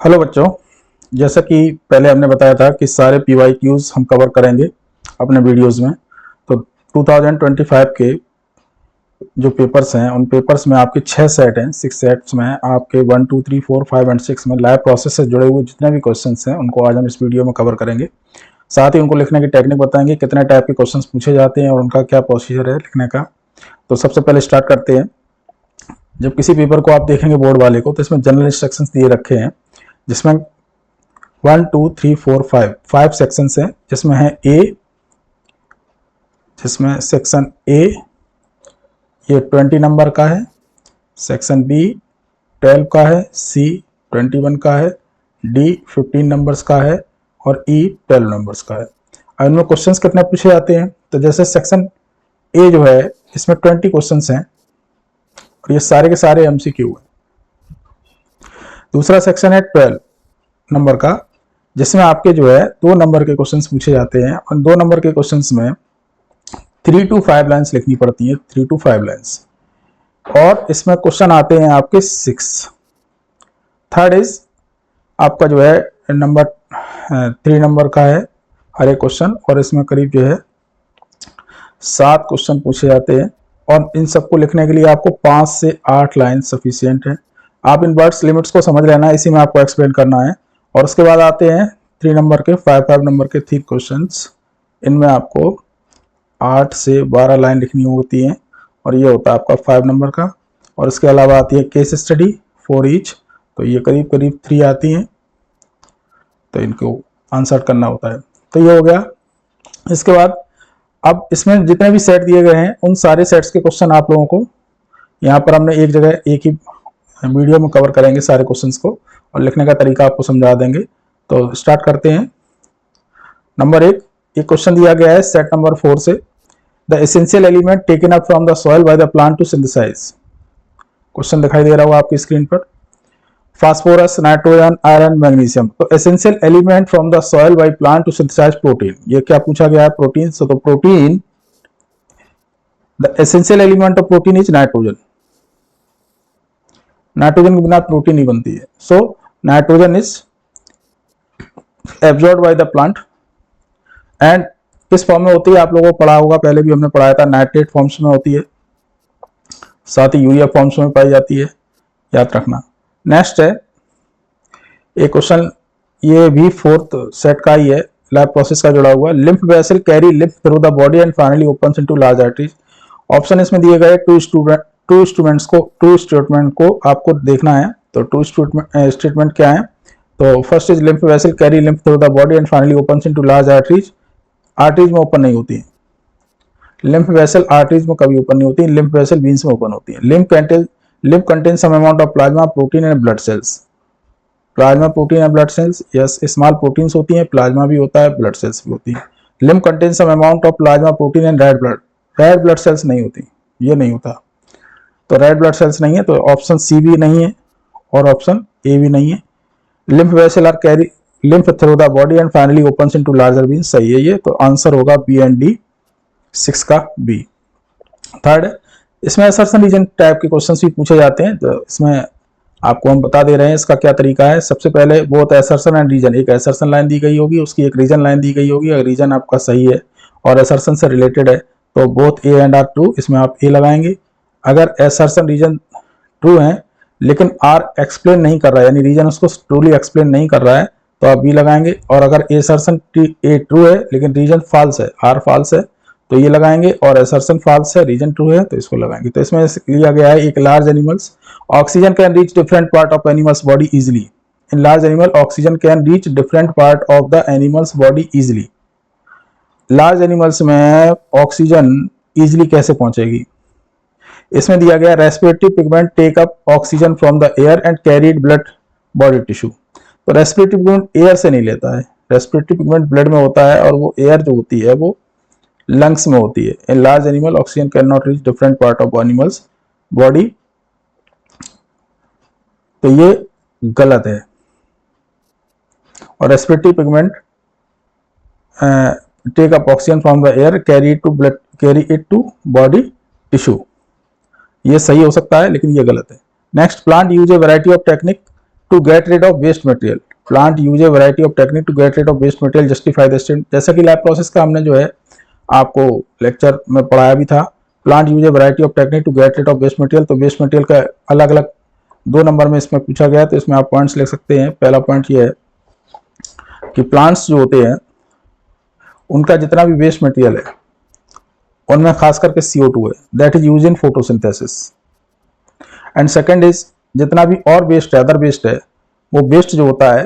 Hello बच्चों, जैसा कि पहले हमने बताया था कि सारे PYQs हम कवर करेंगे अपने वीडियोस में। तो 2025 के जो पेपर्स हैं उन पेपर्स में आपके 6 सेट हैं, 6 सेट्स में आपके 1, 2, 3, 4, 5 एंड 6 में लाइव प्रोसेस से जुड़े हुए जितने भी क्वेश्चंस हैं उनको आज हम इस वीडियो में कवर करेंगे। साथ ही उनको लिखने की टेक्निक बताएंगे, कितने टाइप के क्वेश्चन पूछे जाते हैं और उनका क्या प्रोसीजर है लिखने का। तो सबसे पहले स्टार्ट करते हैं। जब किसी पेपर को आप देखेंगे बोर्ड वाले को, तो इसमें जनरल इंस्ट्रक्शंस दिए रखे हैं जिसमें 1, 2, 3, 4, 5 सेक्शंस हैं, जिसमें है जिसमें सेक्शन ए ये 20 नंबर का है, सेक्शन बी 12 का है, सी 21 का है, डी 15 नंबर्स का है और ई 12 नंबर्स का है। अब इनमें क्वेश्चंस कितने पूछे जाते हैं, तो जैसे सेक्शन ए जो है इसमें 20 क्वेश्चंस हैं और ये सारे के सारे MCQ हैं। दूसरा सेक्शन है 12 नंबर का, जिसमें आपके जो है 2 नंबर के क्वेश्चंस पूछे जाते हैं और 2 नंबर के क्वेश्चंस में 3 to 5 लाइन्स लिखनी पड़ती है, 3 to 5 लाइन्स। और इसमें क्वेश्चन आते हैं आपके 6। थर्ड इज आपका जो है नंबर 3 नंबर का है हर एक क्वेश्चन, और इसमें करीब जो है 7 क्वेश्चन पूछे जाते हैं और इन सबको लिखने के लिए आपको 5 से 8 लाइन सफिशियंट है। आप इन वर्ड्स लिमिट्स को समझ लेना है, इसी में आपको एक्सप्लेन करना है। और उसके बाद आते हैं 3 नंबर के 5 नंबर के 3 क्वेश्चंस। इनमें आपको 8 से 12 लाइन लिखनी होती है और ये होता है आपका 5 नंबर का। और इसके अलावा आती है केस स्टडी 4 ईच, तो ये करीब करीब 3 आती हैं, तो इनको आंसर करना होता है। तो ये हो गया। इसके बाद अब इसमें जितने भी सेट दिए गए हैं उन सारे सेट्स के क्वेश्चन आप लोगों को यहाँ पर हमने एक जगह एक ही वीडियो में कवर करेंगे सारे क्वेश्चंस को, और लिखने का तरीका आपको समझा देंगे। तो स्टार्ट करते हैं। नंबर 1, एक क्वेश्चन दिया गया है सेट नंबर 4 से, the essential element taken up from the soil by the plant to synthesize. Question दिखाई दे रहा होगा आपकी स्क्रीन पर। Phosphorus, nitrogen, iron, magnesium. तो essential element from the soil by plant to synthesize protein. ये क्या पूछा गया है? प्रोटीन। तो protein, the essential element of protein is nitrogen. Nitrogen के बिना प्रोटीन नहीं बनती है। So nitrogen is absorbed by the plant and किस फॉर्म में होती है आप लोगों को पढ़ा होगा, पहले भी हमने पढ़ाया था, नाइट्रेट फॉर्म्स में होती है, साथ ही यूरिया फॉर्म्स में पाई जाती है, याद रखना। नेक्स्ट है एक क्वेश्चन, ये भी 4th सेट का ही है, लैब प्रोसेस का जुड़ा हुआ। Lymph vessel carry lymph through the body and finally opens into large arteries. Option इसमें दिए गए टू स्टेटमेंट को आपको देखना है। तो 2 स्टेटमेंट क्या है? तो first is lymph vessel carry lymph through the body and finally opens into large arteries. Arteries में ओपन नहीं होती है लिम्फ वेसल, आर्टरीज में कभी ओपन नहीं होती। लिम्फ वेसल वीन्स में ओपन होती है। Lymph contain some amount of plasma protein and blood cells. Plasma protein and blood cells, yes, small proteins होती हैं, प्लाज्मा भी होता है, ब्लड सेल्स भी होती है। Lymph contain some amount of plasma protein and red blood. Red blood cells नहीं होती, ये नहीं होता। तो रेड ब्लड सेल्स नहीं है, तो ऑप्शन सी भी नहीं है और ऑप्शन ए भी नहीं है। Lymph vessel are carry lymph through the body and finally opens into larger veins, सही है ये। तो आंसर होगा बी एंड डी, 6 का बी। थर्ड, इसमें असर्शन रीजन टाइप के क्वेश्चंस भी पूछे जाते हैं, तो इसमें आपको हम बता दे रहे हैं इसका क्या तरीका है। सबसे पहले बोथ असर्शन एंड रीजन, एक असर्शन लाइन दी गई होगी, उसकी एक रीजन लाइन दी गई होगी। अगर रीजन आपका सही है और असर्शन से रिलेटेड है तो both A and R true, इसमें आप ए लगाएंगे। अगर असर्शन रीजन ट्रू है लेकिन आर एक्सप्लेन नहीं कर रहा है, यानी रीजन उसको ट्रूली एक्सप्लेन नहीं कर रहा है, तो आप बी लगाएंगे। और अगर असर्शन ए ट्रू है लेकिन रीजन फॉल्स है, आर फॉल्स है, तो ये लगाएंगे। और असर्शन फॉल्स है, रीजन ट्रू है, तो इसको लगाएंगे। तो इसमें लिया गया है एक large animals oxygen can reach different part of animals body easily. In large animal oxygen can reach different part of the animals body easily. Large animals में ऑक्सीजन इजिली कैसे पहुंचेगी? इसमें दिया गया respiratory pigment take up oxygen from the air and carried blood body tissue. तो respiratory pigment air से नहीं लेता है, रेस्पिरेटरी पिगमेंट ब्लड में होता है और वो एयर जो होती है वो लंग्स में होती है। In large animal oxygen can not reach different part of animals body, तो ये गलत है। और respiratory pigment take up oxygen from the air carry it to body tissue, ये सही हो सकता है लेकिन ये गलत है। Next, plant use a variety of technique to get rid of waste material, plant use a variety of technique to get rid of waste material justify the statement. जैसा कि लैब प्रोसेस का हमने जो है आपको लेक्चर में पढ़ाया भी था, plant use a variety of technique to get rid of waste material. तो वेस्ट मटेरियल का अलग अलग 2 नंबर में इसमें पूछा गया, तो इसमें आप पॉइंट्स लिख सकते हैं। पहला पॉइंट ये है कि प्लांट्स जो होते हैं उनका जितना भी वेस्ट मटेरियल है उनमें खास करके CO2 है, that is use in photosynthesis. And second is जितना भी और वेस्ट है, अदर वेस्ट है, वो वेस्ट जो होता है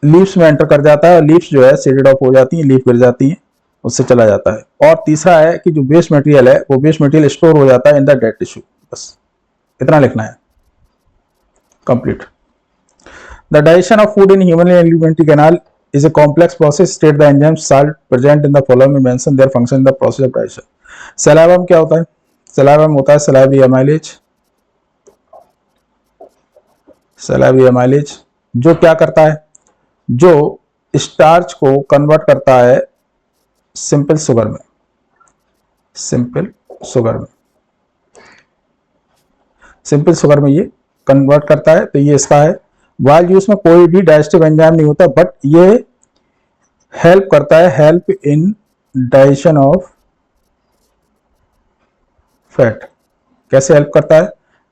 लीव्स में एंटर कर जाता है और लीव्स जो है सीडेड ऑफ हो जाती हैं, लीफ गिर जाती हैं, उससे चला जाता है। और तीसरा है कि जो वेस्ट मटेरियल है वो वेस्ट मटेरियल स्टोर हो जाता है इन द डेड टिश्यू। बस इतना लिखना है, complete. The digestion of food in human alimentary canal is a complex process. State the enzymes salt present in the following and mention their function in the process of digestion. Saliva में क्या होता है? Saliva में होता है salivary amylase। salivary amylase जो क्या करता है, जो स्टार्च को कन्वर्ट करता है सिंपल शुगर में, सिंपल शुगर में ये कन्वर्ट करता है। तो ये इसका है। वाइल जूस में कोई भी डाइजेस्टिव एंजाइम नहीं होता, बट ये हेल्प करता है, help in digestion of fat. कैसे हेल्प करता है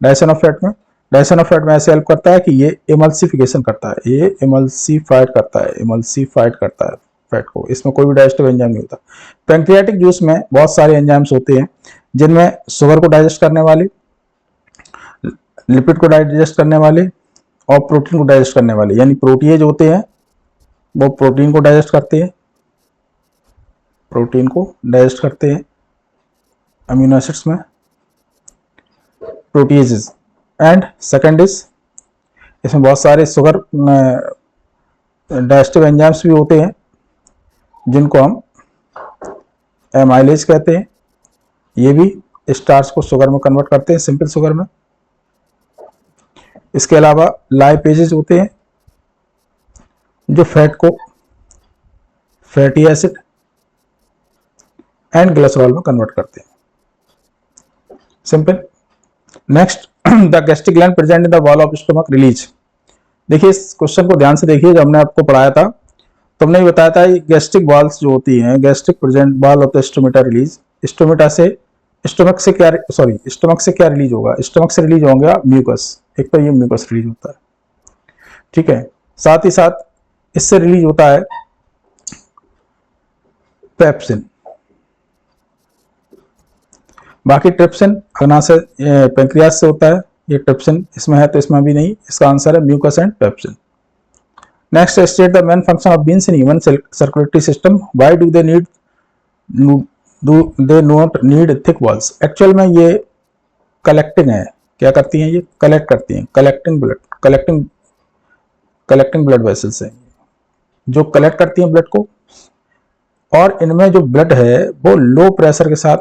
डाइजेशन ऑफ फैट में? डाइजेशन ऑफ फैट में ऐसे हेल्प करता है कि ये इमल्सिफिकेशन करता है, ये इमल्सिफाइड करता है फैट को। इसमें कोई भी डाइजेस्टिव एंजाइम नहीं होता। पैंक्रियाटिक जूस में बहुत सारे एंजाइम्स होते हैं जिनमें शुगर को डाइजेस्ट करने वाले, लिपिड को डाइजेस्ट करने वाले और प्रोटीन को डाइजेस्ट करने वाले, यानी प्रोटीएज होते हैं वो प्रोटीन को डाइजेस्ट करते हैं, अमीनो एसिड्स में प्रोटीएजेस। एंड सेकंड इज इसमें बहुत सारे शुगर डाइजेस्टिव एंजाइम्स भी होते हैं जिनको हम एमाइलेज कहते हैं। ये भी स्टार्च को शुगर में कन्वर्ट करते हैं, सिंपल शुगर में। इसके अलावा लाइपेजेस होते हैं जो फैट को फैटी एसिड एंड ग्लिसरॉल में कन्वर्ट करते हैं, simple. Next, the gastric gland present in the wall of stomach release. देखिए इस क्वेश्चन को ध्यान से देखिए, जब हमने आपको पढ़ाया था तो हमने बताया था गैस्ट्रिक वॉल्स जो होती हैं, gastric present wall of the stomata release. Stomach से क्या रिलीज होगा? स्टमक से रिलीज होंगे म्यूकस, एक तो ये म्यूकस रिलीज होता है, ठीक है। साथ ही साथ इससे रिलीज होता है पेप्सिन। बाकी ट्रिप्सिन अग्नाशय पैंक्रियास से होता है, ये ट्रिप्सिन इसमें है तो इसमें भी नहीं। इसका आंसर है mucus and pepsin. Next, state the main function of veins in human circulatory system. Why do they not need thick walls? Actual में ये कलेक्टिंग है। क्या करती हैं? ये कलेक्ट करती हैं, कलेक्टिंग ब्लड वेसल्स हैं जो कलेक्ट करती हैं ब्लड को। और इनमें जो ब्लड है वो लो प्रेशर के साथ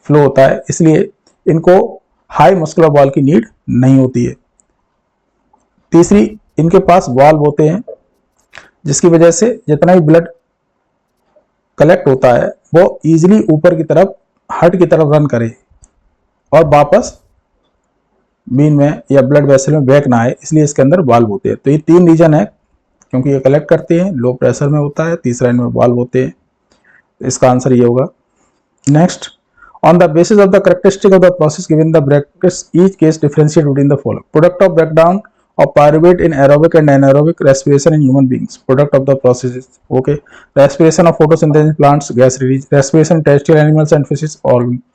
फ्लो होता है, इसलिए इनको हाई मस्कुलर वॉल की नीड नहीं होती है। तीसरी, इनके पास वाल्व होते हैं जिसकी वजह से जितना भी ब्लड कलेक्ट होता है वो इजीली ऊपर की तरफ, हार्ट की तरफ रन करे और वापस बीन में या ब्लड वेसल में बैक ना आए, इसलिए इसके अंदर वाल्व होते हैं। तो ये 3 रीजन है, क्योंकि ये कलेक्ट करते हैं, लो प्रेशर में होता है, तीसरा इनमें वाल्व होते हैं। इसका आंसर ये होगा। Next, on the basis of the characteristic of the process given the brackets each case differentiate between the following. Product of breakdown of pyruvate in aerobic and anaerobic respiration in human beings. Product of the process is okay. Respiration of photosynthesis plants, gas release. Respiration terrestrial animals and fishes,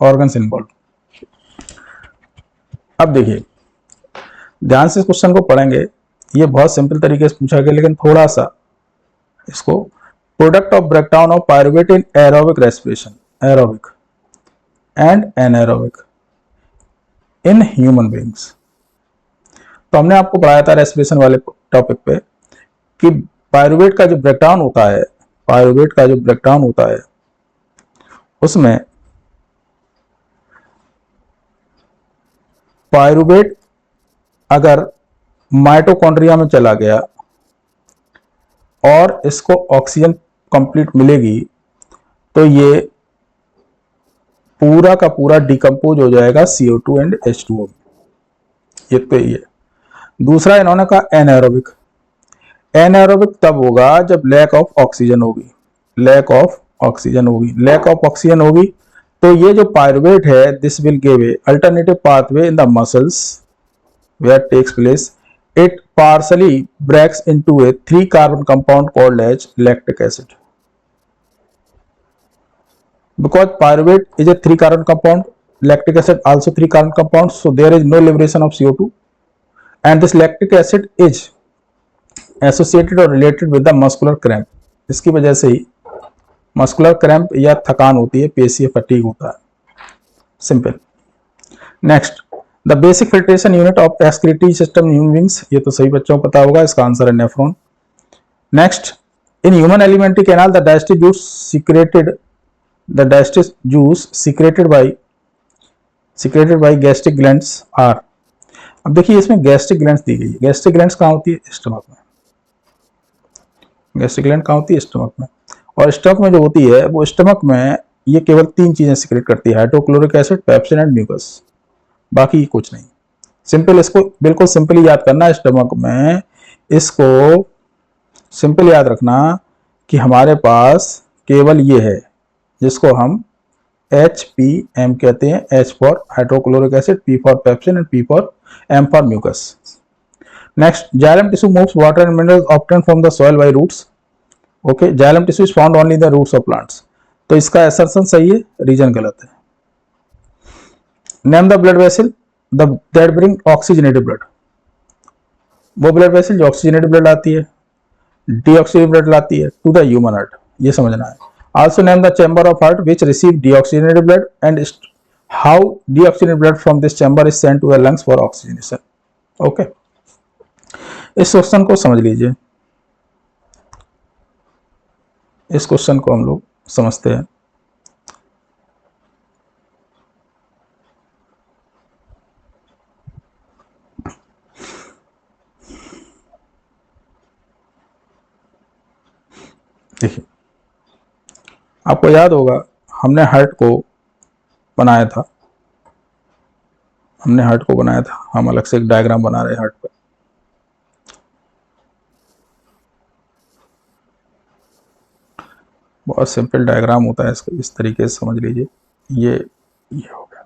organs involved. अब देखिए ध्यान से इस question को पढ़ेंगे। ये बहुत simple तरीके से पूछा गया, लेकिन थोड़ा सा इसको, product of breakdown of pyruvate in aerobic respiration, aerobic and anaerobic in human beings. तो हमने आपको पढ़ाया था रेस्पिरेशन वाले टॉपिक पे कि पायरुवेट का जो ब्रेकडाउन होता है, उसमें पायरुवेट अगर माइटोकॉन्ड्रिया में चला गया और इसको ऑक्सीजन कंप्लीट मिलेगी तो ये पूरा का पूरा डिकम्पोज हो जाएगा CO2 एंड H2O। ये तो ये। दूसरा इन्होंने कहा एनएरोबिक। एनएरोबिक तब होगा जब लैक ऑफ ऑक्सीजन होगी, लैक ऑफ ऑक्सीजन होगी, लैक ऑफ ऑक्सीजन होगी। तो ये जो पायरुवेट है, this will give a alternative pathway in the muscles where takes place, it partially breaks into a 3-carbon compound called as lactic acid. Because pyruvate is a 3-carbon compound, lactic acid also 3-carbon compound, so there is no liberation of CO2, and this lactic acid is associated or related with the muscular cramp. इसकी वजह से ही muscular cramp या थकान होती है, पेशीय fatigue होता है। Simple. Next, the basic filtration unit of excretory system in human beings, ये तो सही बच्चों को पता होगा, इसका आंसर है nephron. Next, in human alimentary canal the digestive juice secreted by gastric glands are. अब देखिए इसमें गैस्ट्रिक ग्लैंड्स दी गई है। गैस्ट्रिक ग्लैंड्स कहाँ होती है? स्टमक में। गैस्ट्रिक ग्लैंड कहाँ होती है? स्टमक में। और स्टमक में जो होती है वो स्टमक में ये केवल 3 चीजें सीक्रेट करती है, hydrochloric acid, pepsin and mucus, बाकी कुछ नहीं। सिंपल, इसको बिल्कुल सिंपली याद करना। स्टमक में इसको सिंपल याद रखना कि हमारे पास केवल ये है जिसको हम HPM कहते हैं, H for hydrochloric acid, P for pepsin and P for M for mucus. Next, xylem tissue moves water and minerals obtained from the soil by roots. Okay, xylem tissue is found only in the roots of plants. तो इसका assertion सही है, reason गलत है। Name the blood vessel that bring oxygenated blood. वो blood vessel जो oxygenated blood लाती है, डीऑक्सीजनेटेड ब्लड लाती है टू द ह्यूमन हार्ट, ये समझना है। Also name the chamber of heart which receive deoxygenated blood and how deoxygenated blood from this chamber is sent to the lungs for oxygenation. Okay, इस question को समझ लीजिए। इस क्वेश्चन को हम लोग समझते हैं। देखिए, आपको याद होगा हमने हार्ट को बनाया था, हम अलग से एक डायग्राम बना रहे हैं हार्ट पर। बहुत सिंपल डायग्राम होता है, इसको इस तरीके से समझ लीजिए। ये हो गया,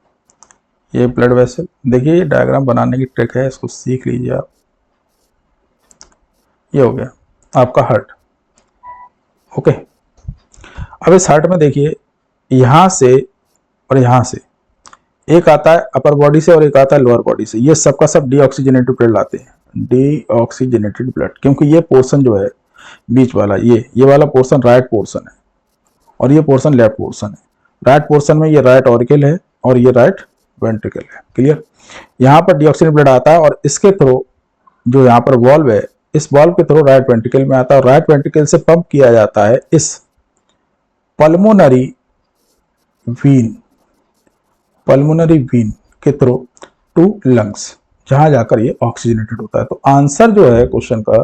ये ब्लड वेसल। देखिए ये डायग्राम बनाने की ट्रिक है, इसको सीख लीजिए आप। ये हो गया आपका हार्ट। ओके, अब इस हार्ट में देखिए यहां से और यहां से एक आता है अपर बॉडी से और एक आता है लोअर बॉडी से। ये सबका सब डीऑक्सीजनेटेड ब्लड लाते हैं, डीऑक्सीजनेटेड ब्लड, क्योंकि ये पोर्शन जो है बीच वाला, ये वाला पोर्शन राइट पोर्शन है और ये पोर्शन लेफ्ट पोर्शन है। राइट पोर्शन में ये राइट ऑरिकल है और ये राइट वेंट्रिकल है। क्लियर? यहाँ पर डीऑक्सीजनेटेड ब्लड आता है और इसके थ्रू जो यहाँ पर वॉल्व है, इस वॉल्व के थ्रू राइट वेंट्रिकल में आता है और राइट वेंट्रिकल से पंप किया जाता है इस पल्मोनरी वीन के थ्रू टू लंग्स, जहां जाकर ये ऑक्सीजनेटेड होता है। तो आंसर जो है क्वेश्चन का,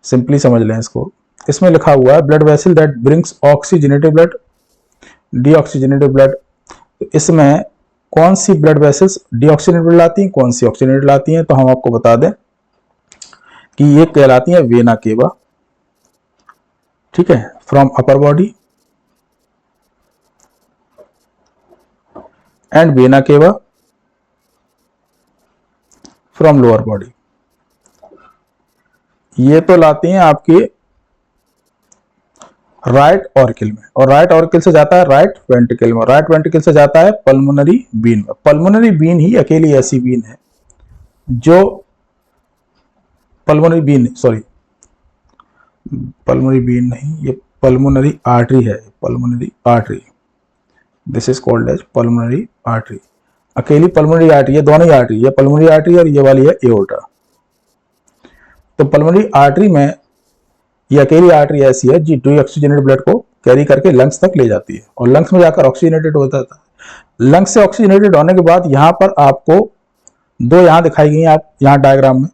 सिंपली समझ लें इसको, इसमें लिखा हुआ है blood vessel that brings oxygenated blood, deoxygenated blood. तो इसमें कौन सी ब्लड वेसल्स डीऑक्सीजनेटेड ब्लड लाती हैं, कौन सी ऑक्सीजनेटेड लाती हैं? तो हम आपको बता दें कि ये कहलाती है वेना केवा, ठीक है, from upper body, and vena cava from lower body. ये तो लाती हैं आपकी राइट ऑरिकल में और राइट ऑरिकल से जाता है राइट वेंट्रिकल में, राइट वेंट्रिकल से जाता है पल्मोनरी वीन में। पल्मोनरी वीन ही अकेली ऐसी वीन है जो पल्मोनरी वीन नहीं, ये पल्मोनरी आर्टरी है, pulmonary artery. This is called as pulmonary artery. अकेली पल्मोनरी आर्टरी, ये दोनों ही आर्टरी, ये पल्मोनरी आर्टरी और ये वाली है एओर्टा। तो पल्मोनरी आर्टरी में ये अकेली आर्टरी ऐसी है जो डीऑक्सीजनेटेड ब्लड को कैरी करके लंग्स तक ले जाती है और लंग्स में जाकर ऑक्सीजनेटेड होता था। लंग्स से ऑक्सीजनेटेड होने के बाद यहाँ पर आपको दो यहाँ दिखाई गई, आप यहाँ डायग्राम में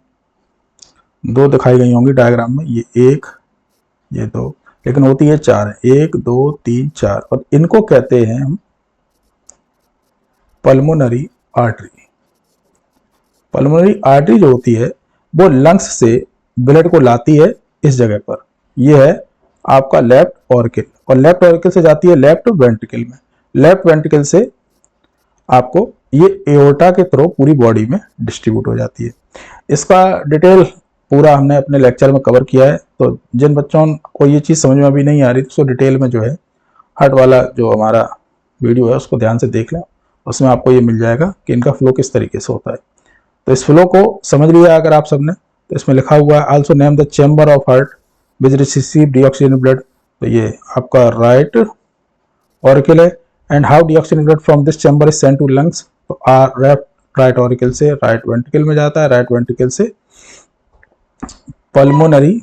दो दिखाई गई होंगी डायग्राम में, ये एक, ये दो, लेकिन होती है 4 है, 1 2 3 4, और इनको कहते हैं हम पल्मोनरी आर्टरी। पल्मोनरी आर्टरी जो होती है वो लंग्स से ब्लड को लाती है इस जगह पर, ये है आपका लेफ्ट ऑरिकल, और लेफ्ट ऑरिकल से जाती है लेफ्ट वेंट्रिकल में, लेफ्ट वेंट्रिकल से आपको ये एओर्टा के थ्रू पूरी बॉडी में डिस्ट्रीब्यूट हो जाती है। इसका डिटेल पूरा हमने अपने लेक्चर में कवर किया है, तो जिन बच्चों को ये चीज़ समझ में अभी नहीं आ रही तो डिटेल में जो है हार्ट वाला जो हमारा वीडियो है उसको ध्यान से देख लें, उसमें आपको ये मिल जाएगा कि इनका फ्लो किस तरीके से होता है। तो इस फ्लो को समझ लिया अगर आप सबने, तो इसमें लिखा हुआ है also name the chamber of heart which receive deoxygen blood, तो ये आपका राइट ऑरिकल है, and how deoxygen blood from this chamber is sent to lungs, तो राइट ऑरिकल से राइट वेंट्रिकल में जाता है, राइट वेंट्रिकल से पल्मोनरी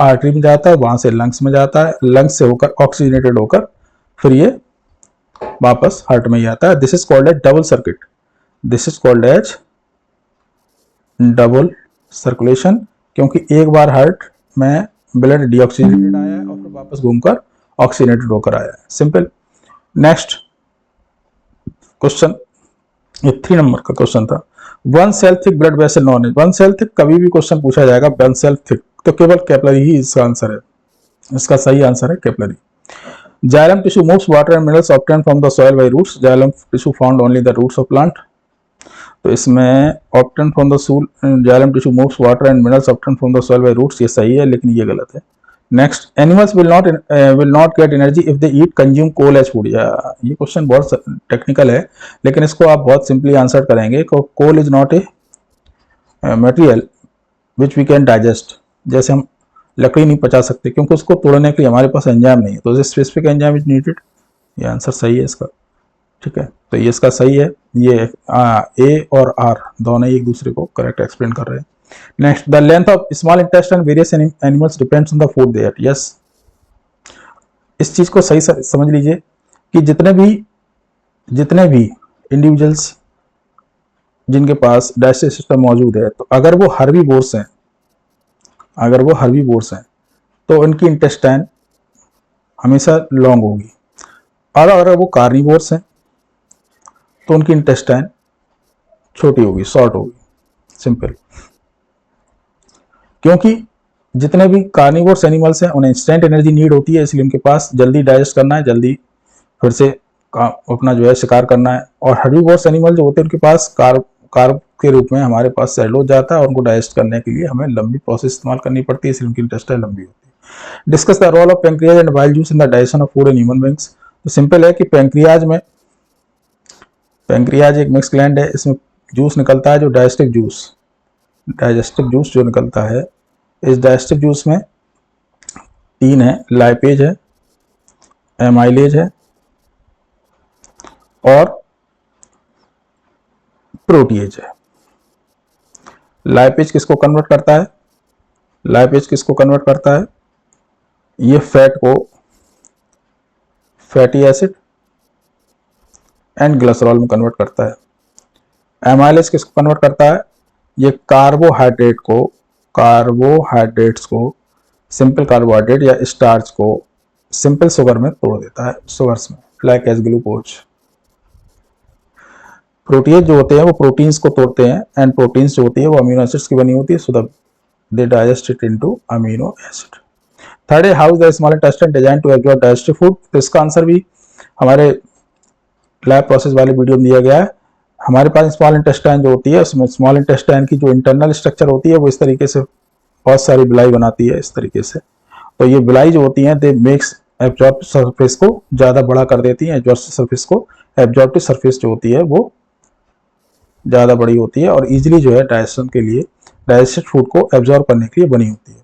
आर्टरी में जाता है, वहां से लंग्स में जाता है, लंग्स से होकर ऑक्सीजनेटेड होकर फिर ये वापस हार्ट में ही आता है। This is called as double circuit, this is called as double circulation, क्योंकि एक बार हार्ट में ब्लड डीऑक्सीजनेटेड आया है और फिर वापस घूमकर ऑक्सीजनेटेड होकर आया है। सिंपल। नेक्स्ट क्वेश्चन, ये 3 नंबर का क्वेश्चन था, one cell thick blood vessel known as, one cell thick कभी भी क्वेश्चन पूछा जाएगा वन सेल थिक तो केवल कैपिलरी ही इसका आंसर है, इसका सही आंसर है capillary. Xylem tissue moves water and minerals obtained from the soil by roots, xylem tissue found only the roots of plant, तो इसमें obtained from the soil xylem tissue moves water and minerals obtained from the soil by roots, ये सही है लेकिन ये गलत है। Next, animals will not get energy if they eat consume coal as food, ये क्वेश्चन बहुत टेक्निकल है लेकिन इसको आप बहुत सिंपली आंसर करेंगे। Coal is not a material which we can digest, जैसे हम लकड़ी नहीं पचा सकते क्योंकि उसको तोड़ने के लिए हमारे पास एंजाइम नहीं है, तो स्पेसिफिक एंजाइम इज नीडेड, ये आंसर सही है इसका। ठीक है, तो ये इसका सही है, ये ए और आर दोनों एक दूसरे को करेक्ट एक्सप्लेन कर रहे हैं। Next, the length of small intestine various animals depends on the food they eat, yes, इस चीज को सही समझ लीजिए कि जितने भी इंडिविजुअल्स जिनके पास डाइजेस्टिव सिस्टम मौजूद है, तो अगर वो हर्बीवोर्स हैं तो उनकी इंटेस्टाइन हमेशा लॉन्ग होगी, और अगर वो कार्निवोर्स हैं तो उनकी इंटेस्टाइन छोटी होगी, शॉर्ट होगी। सिंपल, क्योंकि जितने भी कार्निवोर्स एनिमल्स हैं उन्हें इंस्टेंट एनर्जी नीड होती है, इसलिए उनके पास जल्दी डाइजेस्ट करना है, जल्दी फिर से अपना जो है शिकार करना है। और हर्बीवोर्स एनिमल जो होते हैं उनके पास कार्ब के रूप में हमारे पास सेलुलोज जाता है और उनको डाइजेस्ट करने के लिए हमें लंबी प्रोसेस इस्तेमाल करनी पड़ती है, इसलिए उनकी इंटेस्टाइन लंबी होती है। Discuss the role of pancreas and bile juice in the digestion of food in human beings, तो सिंपल है कि पैंक्रियाज एक मिक्स ग्लैंड है, इसमें जूस निकलता है जो डाइजेस्टिव जूस जो निकलता है, इस डाइजेस्टिव जूस में 3 है, लाइपेज है, एमाइलेज है और प्रोटीएज है। लाइपेज किसको कन्वर्ट करता है, ये फैट को फैटी एसिड एंड ग्लिसरॉल में कन्वर्ट करता है। एमाइलेज किसको कन्वर्ट करता है, ये कार्बोहाइड्रेट्स को सिंपल कार्बोहाइड्रेट या स्टार्च को सिंपल शुगर में तोड़ देता है, शुगर्स में, लाइक एज ग्लूकोज। प्रोटीन जो होते हैं वो प्रोटीन्स को तोड़ते हैं, एंड प्रोटीन्स जो होती है वो अमीनो एसिड्स की बनी होती है, so they digest it into amino acid. Third है, how is the small intestine design to absorb digestive food, तो इसका आंसर भी हमारे लैब प्रोसेस वाले वीडियो में दिया गया है। हमारे पास स्मॉल इंटेस्टाइन जो होती है उसमें स्मॉल इंटेस्टाइन की जो इंटरनल स्ट्रक्चर होती है वो इस तरीके से बहुत सारी बिलाई बनाती है, इस तरीके से। तो ये बिलाई जो होती है दे मेक्स एब्जॉर्प्टिव सरफेस को ज़्यादा बड़ा कर देती है, एब्जॉर्प्टिव सरफेस जो होती है वो ज़्यादा बड़ी होती है और इजीली जो है डाइजेशन के लिए, डाइजेस्टेड फूड को एब्जॉर्ब करने के लिए बनी होती है।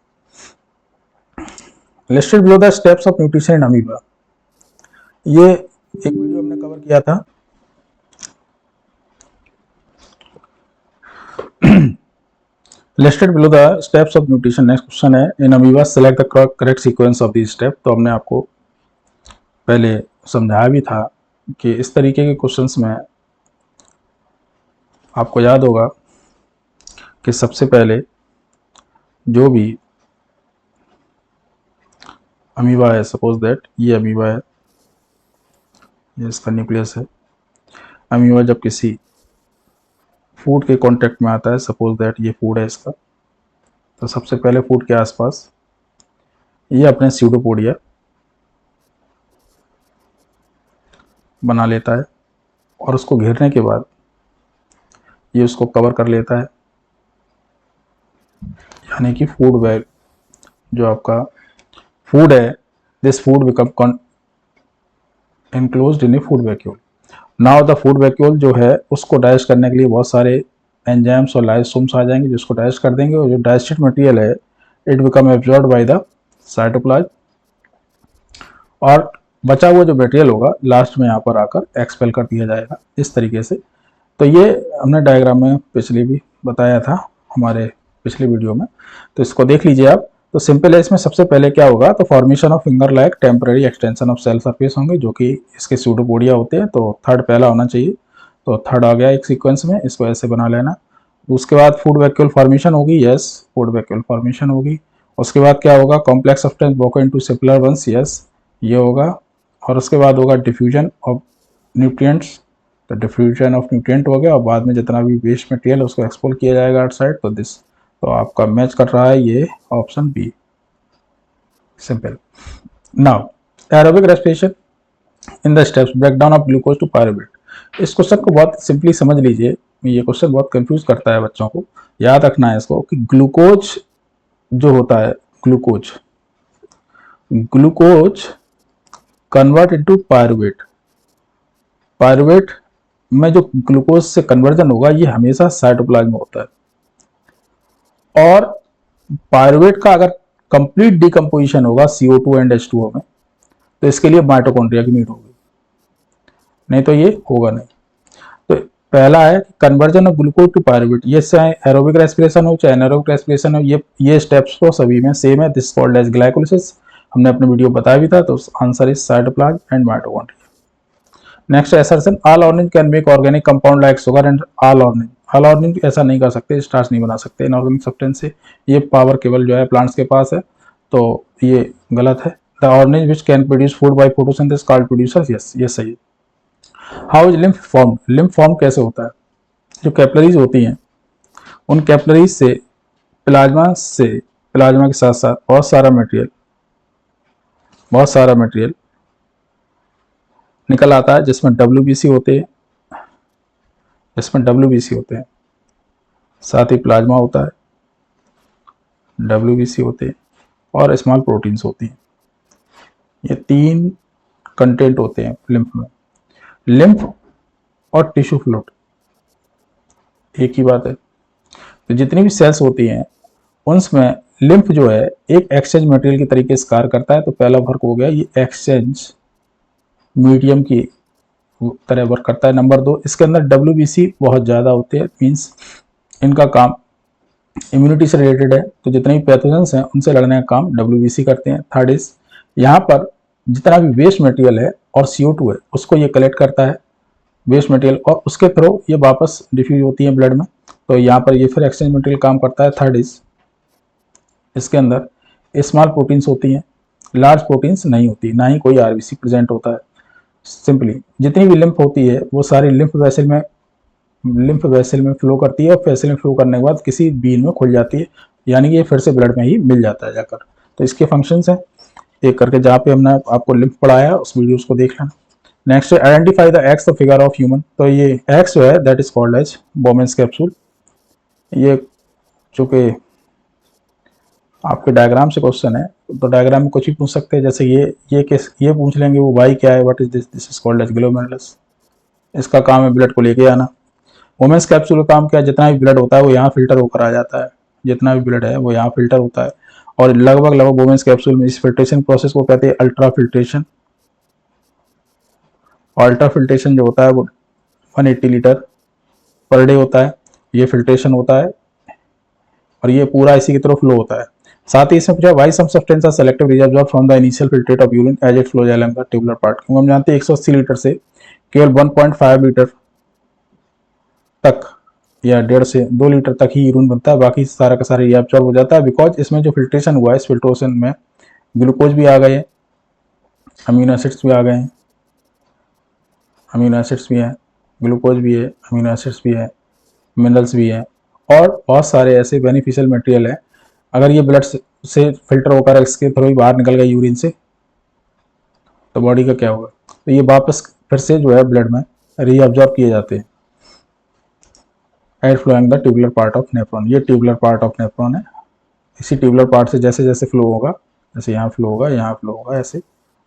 Listed below the steps of nutrition in amoeba, ये एक वीडियो हमने कवर किया था। Listed below the steps of nutrition, next question है, in amoeba select the correct sequence of this step, तो हमने आपको पहले समझाया भी था कि इस तरीके के क्वेश्चंस में आपको याद होगा कि सबसे पहले जो भी अमीबा है, सपोज दैट ये अमीबा है, ये इसका न्यूक्लियस है। अमीबा जब किसी फूड के कांटेक्ट में आता है, सपोज दैट ये फूड है इसका, तो सबसे पहले फूड के आसपास ये अपने स्यूडोपोडिया बना लेता है और उसको घेरने के बाद ये उसको कवर कर लेता है, यानी कि फूड वेल जो आपका फूड है, this food become enclosed in A food vacuole. Now the food vacuole जो है उसको डाइजेस्ट करने के लिए बहुत सारे एंजाइम्स और लाइसोम्स आ जाएंगे जिसको डाइजेस्ट कर देंगे, और जो डाइजेस्टेड मटेरियल है it become absorbed by the cytoplasm, और बचा हुआ जो मटेरियल होगा लास्ट में यहाँ पर आकर एक्सपेल कर दिया जाएगा इस तरीके से। तो ये हमने डायग्राम में पिछले भी बताया था हमारे पिछले वीडियो में, तो इसको देख लीजिए आप। तो सिंपल है, इसमें सबसे पहले क्या होगा, तो formation of finger like temporary extension of cell surface होंगे जो कि इसके स्यूडोपोडिया होते हैं। तो थर्ड पहला होना चाहिए, तो थर्ड आ गया एक सीक्वेंस में, इसको ऐसे बना लेना। उसके बाद फूड वैक्यूल फॉर्मेशन होगी, यस फूड वैक्यूल फॉर्मेशन होगी। उसके बाद क्या होगा, complex substance broken into simpler ones, yes ये होगा। और उसके बाद होगा डिफ्यूजन ऑफ न्यूट्रिएंट्स, तो डिफ्यूजन ऑफ न्यूट्रिएंट हो गया, और बाद में जितना भी वेस्ट मटेरियल है उसको एक्सपोल किया जाएगा आउटसाइड। तो दिस तो आपका मैच कर रहा है ये option B, simple. Now aerobic respiration in the steps breakdown of glucose to pyruvate. इस क्वेश्चन को बहुत सिंपली समझ लीजिए, ये क्वेश्चन बहुत कंफ्यूज करता है बच्चों को, याद रखना है इसको कि ग्लूकोज जो होता है, glucose convert into pyruvate, pyruvate में जो ग्लूकोज से कन्वर्जन होगा ये हमेशा साइटोप्लाज्म में होता है, और पायरुवेट का अगर कंप्लीट डिकम्पोजिशन होगा CO2 एंड H2O में, तो इसके लिए माइटोकॉन्ड्रिया की नीड होगी, नहीं तो ये होगा नहीं। तो पहला है conversion of glucose to pyruvate, ये चाहे एरोबिक रेस्पिरेशन हो चाहे एनारोबिक रेस्पिरेशन हो, ये स्टेप्स तो सभी में सेम है। दिस कॉल्ड एज ग्लाइकोलिसिस, हमने अपने वीडियो बताया भी था। तो answer is cytoplasm and mitochondria. Next assertion, all organisms can make organic compound like sugar and all organisms ऐसा नहीं कर सकते, स्टार्च नहीं बना सकते इनऑर्गेनिक सब्सटेंस से, ये पावर केवल जो है प्लांट्स के पास है, तो ये गलत है। The organisms which can produce food by photosynthesis called producers, yes ये सही है। How is lymph form, lymph form कैसे होता है, जो कैपिलरीज होती हैं उन कैपिलरीज से प्लाज्मा के साथ साथ बहुत सारा मटेरियल निकल आता है, जिसमें WBC होते हैं, साथ ही प्लाज्मा होता है, WBC होते हैं, और स्मॉल प्रोटीन्स होती हैं। ये तीन कंटेंट होते हैं लिम्फ में। लिम्फ और टिश्यू फ्लूइड एक ही बात है। तो जितनी भी सेल्स होती हैं उनमें लिम्फ जो है एक एक्सचेंज मटेरियल के तरीके से कार्य करता है। तो पहला वर्क हो गया, ये एक्सचेंज मीडियम की तरह वर्क करता है। नंबर 2, इसके अंदर WBC बहुत ज़्यादा होते हैं, मीन्स इनका काम इम्यूनिटी से रिलेटेड है, तो जितने भी पैथोजेंस हैं उनसे लड़ने का काम WBC करते हैं। थर्ड इज, यहाँ पर जितना भी वेस्ट मटेरियल है और CO2 है उसको ये कलेक्ट करता है वेस्ट मटेरियल, और उसके थ्रू ये वापस डिफ्यूज होती है ब्लड में, तो यहाँ पर ये फिर एक्सचेंज मटेरियल काम करता है। थर्ड इज, इसके अंदर स्मॉल प्रोटीन्स होती हैं, लार्ज प्रोटीन्स नहीं होती, ना ही कोई RBC प्रेजेंट होता है। सिंपली जितनी भी लिम्फ होती है वो सारी लिम्फ वेसल में फ्लो करती है, और वेसल में फ्लो करने के बाद किसी बीन में खुल जाती है, यानी कि ये फिर से ब्लड में ही मिल जाता है जाकर। तो इसके फंक्शंस हैं एक करके, जहाँ पे हमने आपको लिम्फ पढ़ाया उस वीडियोस को देख लेना। Next, identify the X the figure of human. तो ये एक्स जो है that is called as Bowman's capsule. ये चूंकि आपके डायग्राम से क्वेश्चन है तो डायग्राम में कुछ भी पूछ सकते हैं, जैसे ये पूछ लेंगे वो वाई क्या है, what is this is called as glomerulus. इसका काम है ब्लड को लेके आना। वोमेंस कैप्सूल का काम क्या है, जितना भी ब्लड होता है वो यहाँ फिल्टर होकर आ जाता है, जितना भी ब्लड है वो यहाँ फिल्टर होता है, और लगभग वोमेंस कैप्सूल में इस फिल्ट्रेशन प्रोसेस को कहते हैं अल्ट्रा फिल्ट्रेशन। अल्ट्रा फिल्ट्रेशन जो होता है वो 180 लीटर पर डे होता है, ये फिल्ट्रेशन होता है, और ये पूरा इसी की तरफ फ्लो होता है। साथ ही इसमें पूछा why some substance are selectively absorbed from the initial filtrate of urine as it flows along the tubular part. क्योंकि हम जानते हैं 180 लीटर से केवल 1.5 लीटर तक या 1.5 से 2 लीटर तक ही यूरिन बनता है, बाकी सारा का सारा ये अब्सॉर्ब हो जाता है। बिकॉज इसमें जो फिल्ट्रेशन हुआ है, इस फिल्ट्रेशन में ग्लूकोज भी आ गए, अमीनो एसिड्स भी आ गए हैं, अमीनो एसिड्स भी हैं, ग्लूकोज भी है, अमीनो एसिड्स भी है, मिनरल्स भी हैं और बहुत सारे ऐसे बेनिफिशियल मटेरियल हैं। अगर ये ब्लड से फिल्टर होकर इसके थ्रू ही बाहर निकल गया यूरिन से, तो बॉडी का क्या होगा? तो ये वापस फिर से जो है ब्लड में रीअब्जॉर्ब किए जाते हैं। Air flowing the tubular part of nephron, ये ट्यूबुलर पार्ट ऑफ नेफ्रॉन है। इसी ट्यूबुलर पार्ट से जैसे जैसे फ्लो होगा, जैसे यहाँ फ्लो होगा, यहाँ फ्लो होगा ऐसे,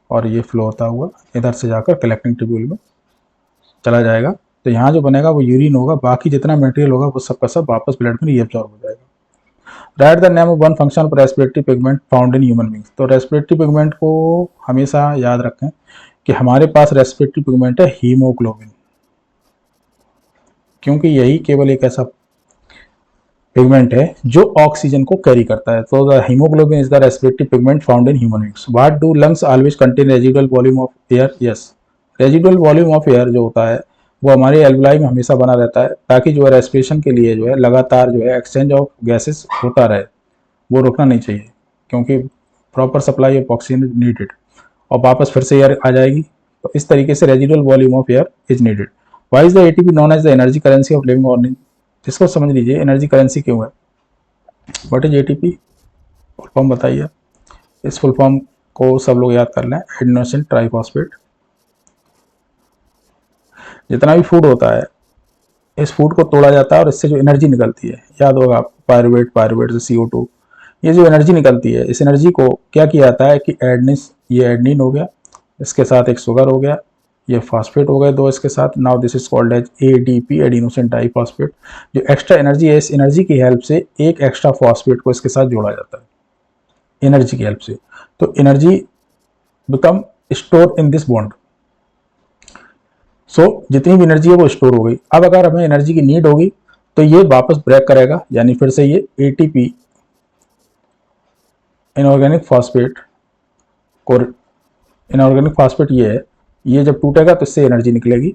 और ये फ्लो होता हुआ इधर से जाकर कलेक्टिंग ट्यूब्यूल में चला जाएगा। तो यहाँ जो बनेगा वो यूरिन होगा, बाकी जितना मटेरियल होगा वो सब का सब वापस ब्लड में रीअब्जॉर्ब हो जाएगा। Right the name of one function of respiratory pigment found in human beings. तो रेस्पिरेटरी पिगमेंट को हमेशा याद रखें कि हमारे पास रेस्पिरेटरी पिगमेंट है हीमोग्लोबिन, क्योंकि यही केवल एक ऐसा पिगमेंट है जो ऑक्सीजन को कैरी करता है। तो the haemoglobin is the respiratory pigment found in human beings. What do lungs always contain residual volume of air? Yes, residual volume of air जो होता है वो हमारे एल्वुलाई में हमेशा बना रहता है, ताकि जो है रेस्पिरेशन के लिए जो है लगातार जो है एक्सचेंज ऑफ गैसेस होता रहे, वो रुकना नहीं चाहिए, क्योंकि proper supply of oxygen is needed और वापस फिर से एयर आ जाएगी। तो इस तरीके से residual volume of air is needed. Why is the ATP known as the energy currency of living organism? इसको समझ लीजिए, एनर्जी करेंसी क्यों है। What is ATP? Full form बताइए। इस फुल फॉर्म को सब लोग याद कर लें, एडिनोसिन ट्राइफॉस्फेट। जितना भी फूड होता है, इस फूड को तोड़ा जाता है और इससे जो एनर्जी निकलती है, याद होगा आपको, पायरुवेट, पायरुवेट से CO2, ये जो एनर्जी निकलती है, इस एनर्जी को क्या किया जाता है कि एडनिस, ये एडनिन हो गया, इसके साथ एक शुगर हो गया, ये फास्फेट हो गए दो इसके साथ। Now this is called as ADP, adenosine diphosphate. जो एक्स्ट्रा एनर्जी है, इस एनर्जी की हेल्प से एक एक्स्ट्रा फॉस्फेट को इसके साथ जोड़ा जाता है एनर्जी की हेल्प से। तो energy become store in this bond. So जितनी भी एनर्जी है वो स्टोर हो गई। अब अगर हमें एनर्जी की नीड होगी तो ये वापस ब्रेक करेगा, यानी फिर से ये ATP इनऑर्गेनिक फॉस्फेट को, इनऑर्गेनिक फॉस्फेट ये है, ये जब टूटेगा तो इससे एनर्जी निकलेगी,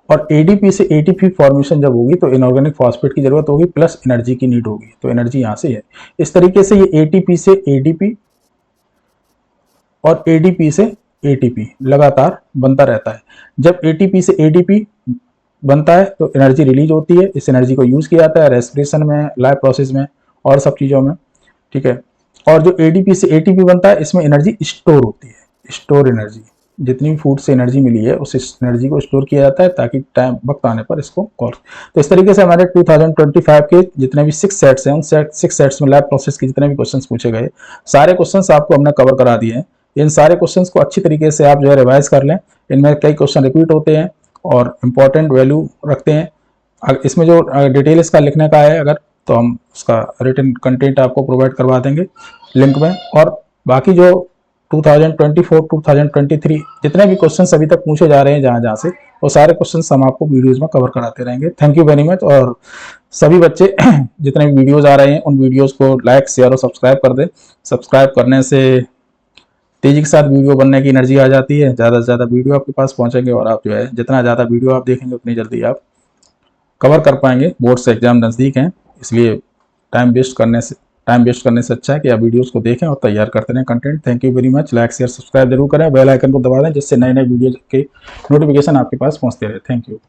और ADP से ATP फॉर्मेशन जब होगी तो इनऑर्गेनिक फॉस्फेट की जरूरत होगी प्लस एनर्जी की नीड होगी। तो एनर्जी यहां से है। इस तरीके से ये ATP से ADP और ADP से ATP लगातार बनता रहता है। जब ATP से ADP बनता है तो एनर्जी रिलीज होती है। इस एनर्जी को यूज किया जाता है रेस्पिरेशन में, लाइफ प्रोसेस में और सब चीजों में, ठीक है। और जो ADP से ATP बनता है, इसमें एनर्जी स्टोर होती है, स्टोर एनर्जी। जितनी भी फूड से एनर्जी मिली है उस एनर्जी को स्टोर किया जाता है ताकि टाइम वक्त आने पर इसको कॉल। तो इस तरीके से हमारे 2025 के जितने भी 6 सेट्स हैं, उन 6 सेट्स में लैब प्रोसेस के जितने भी क्वेश्चंस पूछे गए, सारे क्वेश्चंस आपको हमने कवर करा दिए हैं। इन सारे क्वेश्चंस को अच्छी तरीके से आप जो है रिवाइज कर लें। इनमें कई क्वेश्चन रिपीट होते हैं और इंपॉर्टेंट वैल्यू रखते हैं। इसमें जो डिटेल इसका लिखने का है अगर, तो हम उसका रिटन कंटेंट आपको प्रोवाइड करवा देंगे लिंक में। और बाकी जो 2024, 2023 जितने भी क्वेश्चंस अभी तक पूछे जा रहे हैं जहां से, वो सारे क्वेश्चंस हम आपको वीडियोज में कवर कराते रहेंगे। Thank you very much. और सभी बच्चे जितने भी वीडियोज आ रहे हैं उन वीडियोज को लाइक, शेयर और सब्सक्राइब कर दें। सब्सक्राइब करने से तेजी के साथ वीडियो बनने की एनर्जी आ जाती है, ज़्यादा से ज़्यादा वीडियो आपके पास पहुंचेंगे और आप जो है जितना ज़्यादा वीडियो आप देखेंगे उतनी जल्दी आप कवर कर पाएंगे। बोर्ड से एग्जाम नज़दीक हैं, इसलिए टाइम वेस्ट करने से अच्छा है कि आप वीडियोस को देखें और तैयार करते रहें content. Thank you very much. Like, share, subscribe जरूर करें, बेल आइकन को दबा दें जिससे नए नए वीडियो के नोटिफिकेशन आपके पास पहुंचते रहे। Thank you.